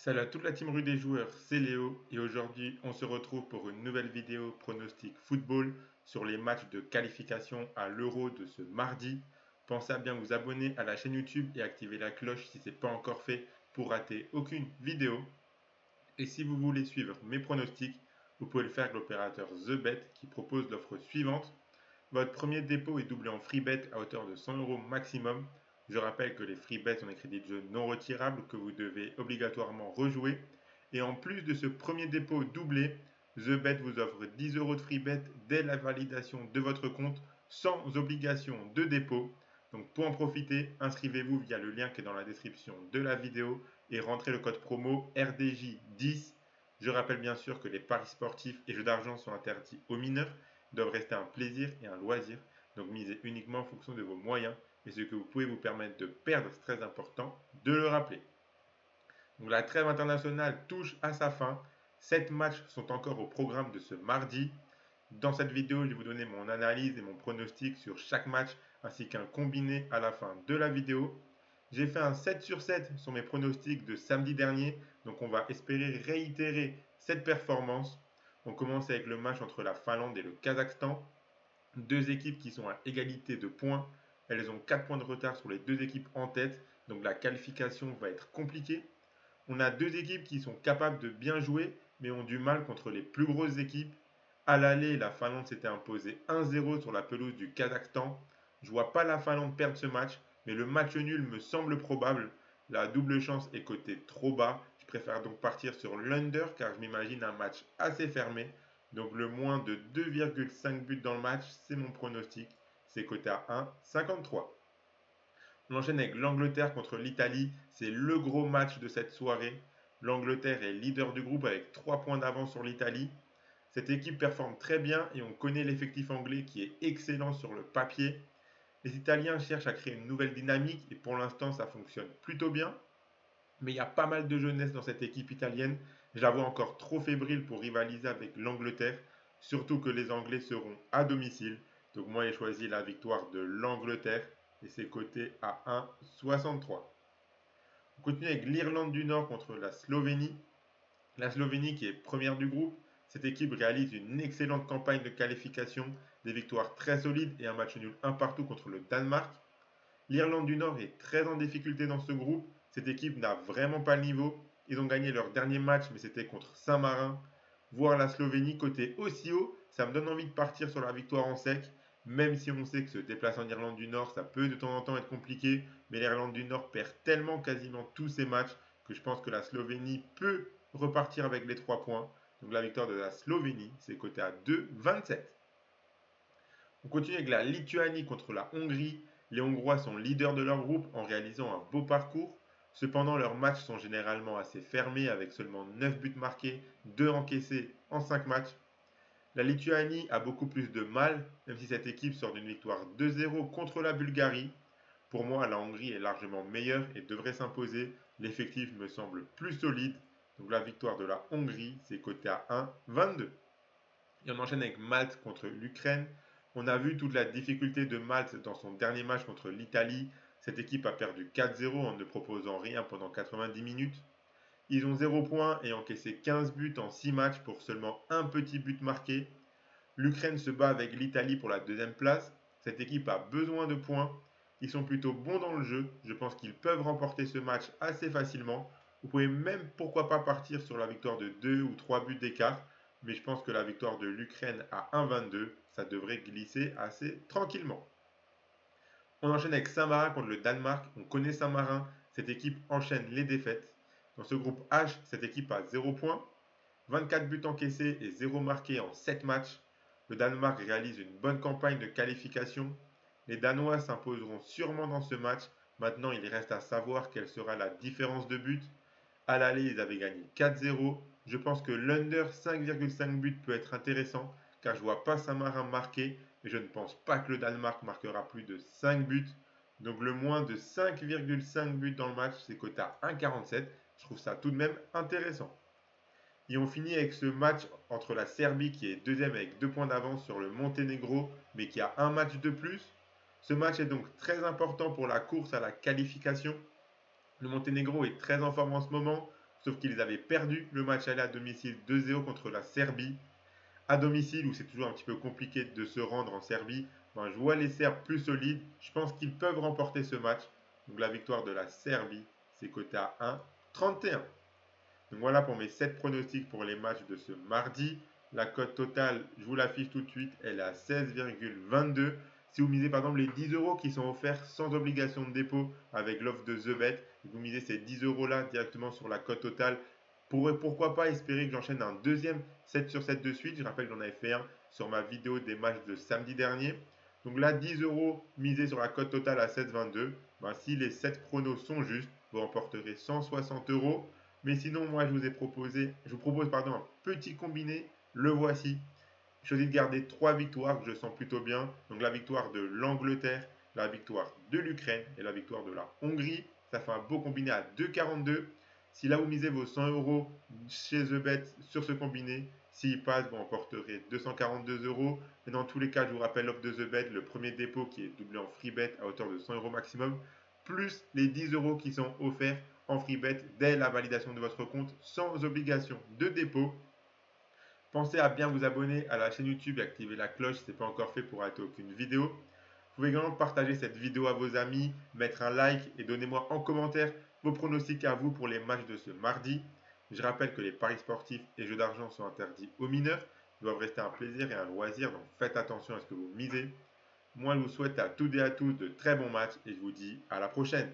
Salut à toute la team rue des joueurs, c'est Léo et aujourd'hui on se retrouve pour une nouvelle vidéo pronostic football sur les matchs de qualification à l'Euro de ce mardi. Pensez à bien vous abonner à la chaîne YouTube et activer la cloche si ce n'est pas encore fait pour rater aucune vidéo. Et si vous voulez suivre mes pronostics, vous pouvez le faire avec l'opérateur TheBet qui propose l'offre suivante. Votre premier dépôt est doublé en free bet à hauteur de 100 € maximum. Je rappelle que les free bets sont des crédits de jeu non retirables que vous devez obligatoirement rejouer. Et en plus de ce premier dépôt doublé, TheBet vous offre 10 € de free bet dès la validation de votre compte sans obligation de dépôt. Donc pour en profiter, inscrivez-vous via le lien qui est dans la description de la vidéo et rentrez le code promo RDJ10. Je rappelle bien sûr que les paris sportifs et jeux d'argent sont interdits aux mineurs, doivent rester un plaisir et un loisir, donc misez uniquement en fonction de vos moyens et ce que vous pouvez vous permettre de perdre, c'est très important de le rappeler. Donc la trêve internationale touche à sa fin, 7 matchs sont encore au programme de ce mardi. Dans cette vidéo, je vais vous donner mon analyse et mon pronostic sur chaque match ainsi qu'un combiné à la fin de la vidéo. J'ai fait un 7 sur 7 sur mes pronostics de samedi dernier, donc on va espérer réitérer cette performance. On commence avec le match entre la Finlande et le Kazakhstan. Deux équipes qui sont à égalité de points. Elles ont 4 points de retard sur les deux équipes en tête, donc la qualification va être compliquée. On a deux équipes qui sont capables de bien jouer, mais ont du mal contre les plus grosses équipes. À l'aller, la Finlande s'était imposée 1-0 sur la pelouse du Kazakhstan. Je ne vois pas la Finlande perdre ce match, mais le match nul me semble probable. La double chance est cotée trop bas. Je préfère donc partir sur l'under car je m'imagine un match assez fermé. Donc le moins de 2,5 buts dans le match, c'est mon pronostic. C'est coté à 1,53. On enchaîne avec l'Angleterre contre l'Italie. C'est le gros match de cette soirée. L'Angleterre est leader du groupe avec 3 points d'avance sur l'Italie. Cette équipe performe très bien et on connaît l'effectif anglais qui est excellent sur le papier. Les Italiens cherchent à créer une nouvelle dynamique et pour l'instant ça fonctionne plutôt bien. Mais il y a pas mal de jeunesse dans cette équipe italienne. Je la vois encore trop fébrile pour rivaliser avec l'Angleterre, surtout que les Anglais seront à domicile. Donc moi j'ai choisi la victoire de l'Angleterre et c'est coté à 1,63. On continue avec l'Irlande du Nord contre la Slovénie. La Slovénie qui est première du groupe. Cette équipe réalise une excellente campagne de qualification, des victoires très solides et un match nul un partout contre le Danemark. L'Irlande du Nord est très en difficulté dans ce groupe. Cette équipe n'a vraiment pas le niveau. Ils ont gagné leur dernier match, mais c'était contre Saint-Marin. Voir la Slovénie côté aussi haut, ça me donne envie de partir sur la victoire en sec. Même si on sait que se déplacer en Irlande du Nord, ça peut de temps en temps être compliqué. Mais l'Irlande du Nord perd tellement quasiment tous ses matchs que je pense que la Slovénie peut repartir avec les 3 points. Donc la victoire de la Slovénie, c'est coté à 2,27. On continue avec la Lituanie contre la Hongrie. Les Hongrois sont leaders de leur groupe en réalisant un beau parcours. Cependant, leurs matchs sont généralement assez fermés avec seulement 9 buts marqués, 2 encaissés en 5 matchs. La Lituanie a beaucoup plus de mal, même si cette équipe sort d'une victoire 2-0 contre la Bulgarie. Pour moi, la Hongrie est largement meilleure et devrait s'imposer. L'effectif me semble plus solide. Donc la victoire de la Hongrie, c'est coté à 1,22. Et on enchaîne avec Malte contre l'Ukraine. On a vu toute la difficulté de Malte dans son dernier match contre l'Italie. Cette équipe a perdu 4-0 en ne proposant rien pendant 90 minutes. Ils ont 0 points et encaissé 15 buts en 6 matchs pour seulement un petit but marqué. L'Ukraine se bat avec l'Italie pour la deuxième place. Cette équipe a besoin de points. Ils sont plutôt bons dans le jeu. Je pense qu'ils peuvent remporter ce match assez facilement. Vous pouvez même pourquoi pas partir sur la victoire de 2 ou 3 buts d'écart. Mais je pense que la victoire de l'Ukraine à 1,22, ça devrait glisser assez tranquillement. On enchaîne avec Saint-Marin contre le Danemark. On connaît Saint-Marin. Cette équipe enchaîne les défaites. Dans ce groupe H, cette équipe a 0 points. 24 buts encaissés et 0 marqués en 7 matchs. Le Danemark réalise une bonne campagne de qualification. Les Danois s'imposeront sûrement dans ce match. Maintenant, il reste à savoir quelle sera la différence de but. À l'aller, ils avaient gagné 4-0. Je pense que l'under 5,5 buts peut être intéressant car je ne vois pas Saint-Marin marquer et je ne pense pas que le Danemark marquera plus de 5 buts. Donc le moins de 5,5 buts dans le match, c'est coté à 1,47. Je trouve ça tout de même intéressant. Et on finit avec ce match entre la Serbie qui est deuxième avec 2 points d'avance sur le Monténégro mais qui a un match de plus. Ce match est donc très important pour la course à la qualification. Le Monténégro est très en forme en ce moment, sauf qu'ils avaient perdu le match aller à domicile 2-0 contre la Serbie. À domicile, où c'est toujours un petit peu compliqué de se rendre en Serbie, ben, je vois les Serbes plus solides. Je pense qu'ils peuvent remporter ce match. Donc la victoire de la Serbie, c'est coté à 1,31. Donc voilà pour mes 7 pronostics pour les matchs de ce mardi. La cote totale, je vous l'affiche tout de suite, elle est à 16,22. Si vous misez par exemple les 10 euros qui sont offerts sans obligation de dépôt avec l'offre de TheBet, vous misez ces 10 euros là directement sur la cote totale. Pourquoi pas espérer que j'enchaîne un deuxième 7 sur 7 de suite. Je rappelle que j'en avais fait un sur ma vidéo des matchs de samedi dernier. Donc là, 10 euros misés sur la cote totale à 7,22. Ben, si les 7 pronos sont justes, vous remporterez 160 euros. Mais sinon, moi, je vous propose un petit combiné. Le voici. Je choisis de garder 3 victoires que je sens plutôt bien. Donc la victoire de l'Angleterre, la victoire de l'Ukraine et la victoire de la Hongrie. Ça fait un beau combiné à 2,42. Si là vous misez vos 100 euros chez TheBet sur ce combiné, s'il passe, vous emporterez 242 euros. Mais dans tous les cas, je vous rappelle l'offre de TheBet, le premier dépôt qui est doublé en free bet à hauteur de 100 euros maximum, plus les 10 euros qui sont offerts en free bet dès la validation de votre compte sans obligation de dépôt. Pensez à bien vous abonner à la chaîne YouTube et activer la cloche si ce n'est pas encore fait pour rater aucune vidéo. Vous pouvez également partager cette vidéo à vos amis, mettre un like et donnez-moi en commentaire vos pronostics à vous pour les matchs de ce mardi. Je rappelle que les paris sportifs et jeux d'argent sont interdits aux mineurs, ils doivent rester un plaisir et un loisir, donc faites attention à ce que vous misez. Moi, je vous souhaite à toutes et à tous de très bons matchs et je vous dis à la prochaine.